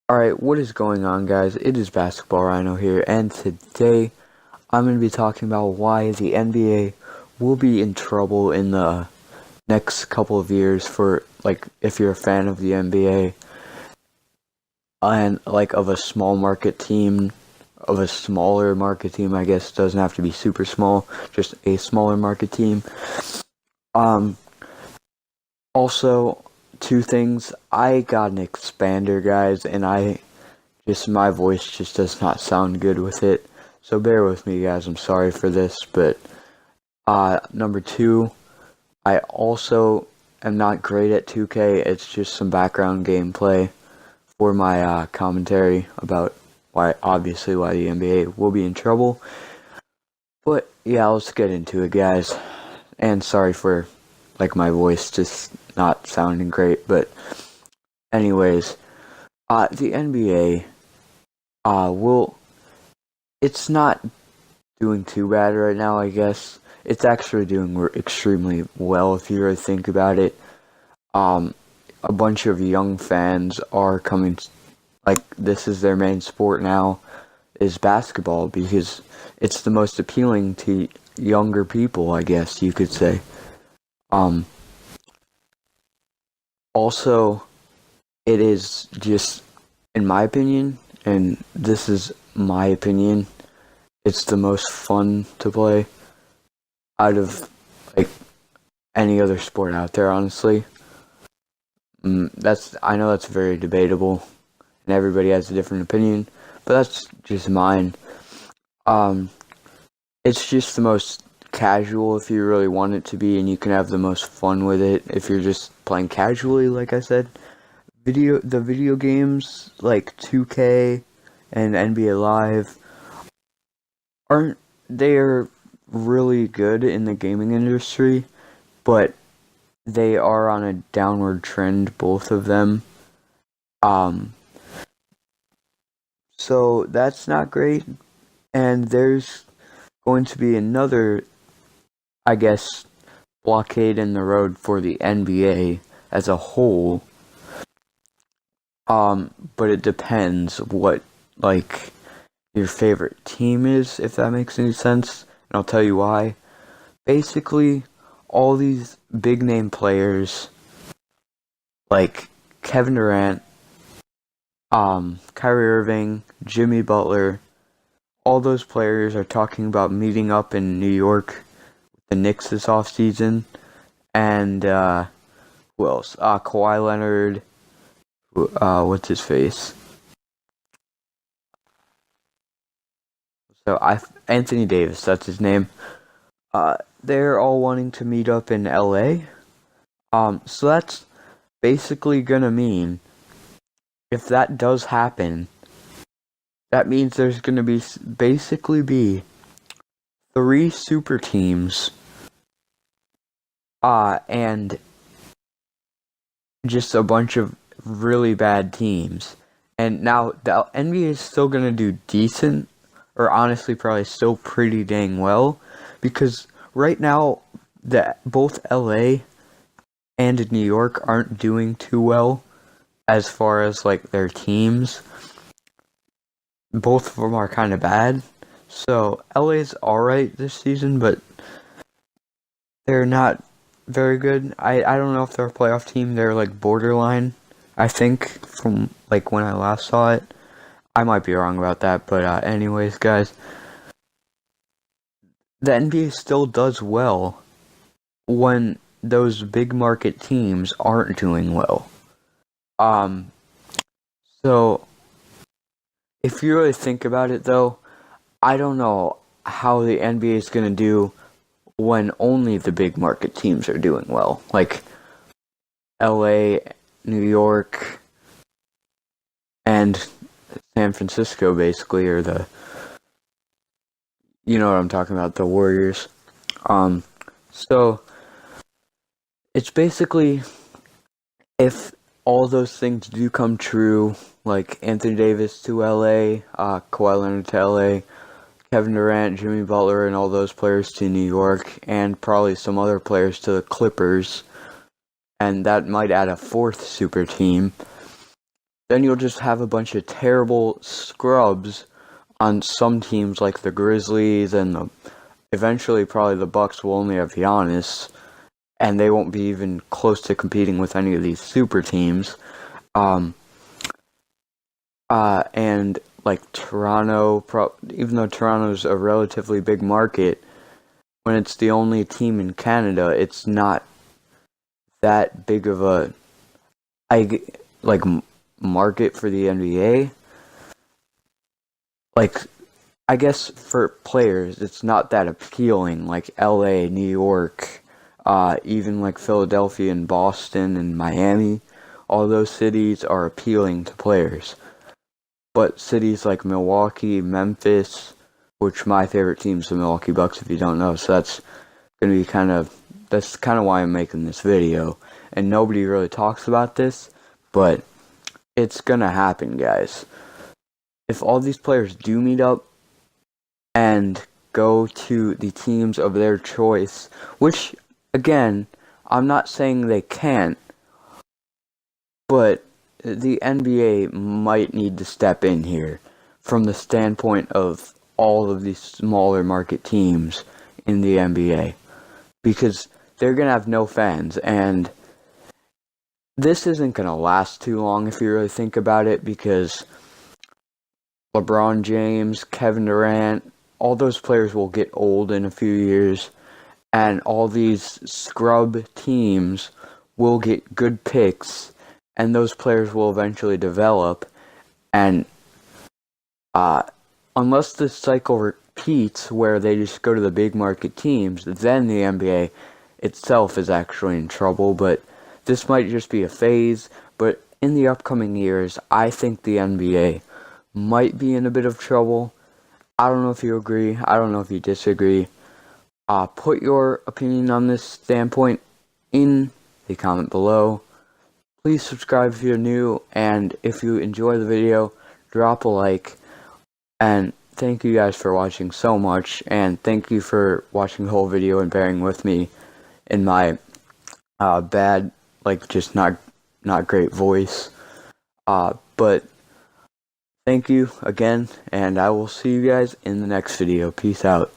Alright, what is going on, guys? It is Basketball Rhino here, and today I'm going to be talking about why the NBA will be in trouble in the next couple of years for, if you're a fan of the NBA and, of a small market team, of a smaller market team, I guess. Doesn't have to be super small, just a smaller market team. Um, Also, two things. I got an expander, guys, and my voice just does not sound good with it. So bear with me, guys. I'm sorry for this, but number two, I also am not great at 2K. It's just some background gameplay for my commentary about obviously why the NBA will be in trouble. But yeah, let's get into it, guys. And sorry for my voice just not sounding great, but anyways, the NBA will it's not doing too bad right now, I guess. It's actually doing extremely well if you really think about it. A bunch of young fans are coming, this is their main sport now, is basketball, because it's the most appealing to younger people, I guess you could say. Also, it is just, in my opinion, and this is my opinion, it's the most fun to play out of any other sport out there, honestly. I know that's very debatable, and everybody has a different opinion, but that's just mine. It's just the most casual if you really want it to be, and you can have the most fun with it if you're just playing casually, like I said. The video games like 2K and NBA Live they're really good in the gaming industry, but they are on a downward trend, both of them. So that's not great. And there's going to be another, I guess, blockade in the road for the NBA as a whole. But it depends what, your favorite team is, if that makes any sense. And I'll tell you why. Basically, all these big name players, like Kevin Durant, Kyrie Irving, Jimmy Butler, all those players are talking about meeting up in New York with the Knicks this offseason. And, who else? Kawhi Leonard, what's his face? Anthony Davis, that's his name. They're all wanting to meet up in LA. So that's basically gonna mean, if that does happen, that means there's gonna be three super teams, and just a bunch of really bad teams. And now the NBA is still gonna do decent, or honestly probably still pretty dang well, because right now both LA and New York aren't doing too well as far as their teams. Both of them are kind of bad. So LA's alright this season, but they're not very good. I don't know if they're a playoff team. They're borderline, I think, from when I last saw it. I might be wrong about that, but anyways, guys, the NBA still does well when those big market teams aren't doing well. So if you really think about it, though, I don't know how the NBA is going to do when only the big market teams are doing well. Like LA, New York, and San Francisco, basically, are you know what I'm talking about, the Warriors. So it's basically, if all those things do come true, like Anthony Davis to LA, Kawhi Leonard to LA, Kevin Durant, Jimmy Butler, and all those players to New York, and probably some other players to the Clippers, and that might add a fourth super team. then you'll just have a bunch of terrible scrubs on some teams like the Grizzlies and eventually probably the Bucks will only have Giannis, and they won't be even close to competing with any of these super teams. And like Toronto, even though Toronto's a relatively big market, when it's the only team in Canada, it's not that big of a market for the NBA. Like, I guess for players, it's not that appealing. Like LA, New York, even like Philadelphia and Boston and Miami, all those cities are appealing to players. But cities like Milwaukee, Memphis, which my favorite team is the Milwaukee Bucks, if you don't know, so that's gonna be that's kind of why I'm making this video. And nobody really talks about this, but it's gonna happen, guys. If all these players do meet up and go to the teams of their choice, which, again, I'm not saying they can't, but the NBA might need to step in here from the standpoint of all of these smaller market teams in the NBA, because they're going to have no fans, and this isn't going to last too long if you really think about it, because LeBron James, Kevin Durant, all those players will get old in a few years, and all these scrub teams will get good picks, and those players will eventually develop, and unless this cycle repeats where they just go to the big market teams, then the NBA itself is actually in trouble. But this might just be a phase, but in the upcoming years, I think the NBA might be in a bit of trouble. I don't know if you agree, I don't know if you disagree. Put your opinion on this standpoint in the comment below. Please subscribe if you're new, and if you enjoy the video, drop a like. And thank you guys for watching so much, and thank you for watching the whole video and bearing with me in my bad, just not great voice. But thank you again, and I will see you guys in the next video. Peace out.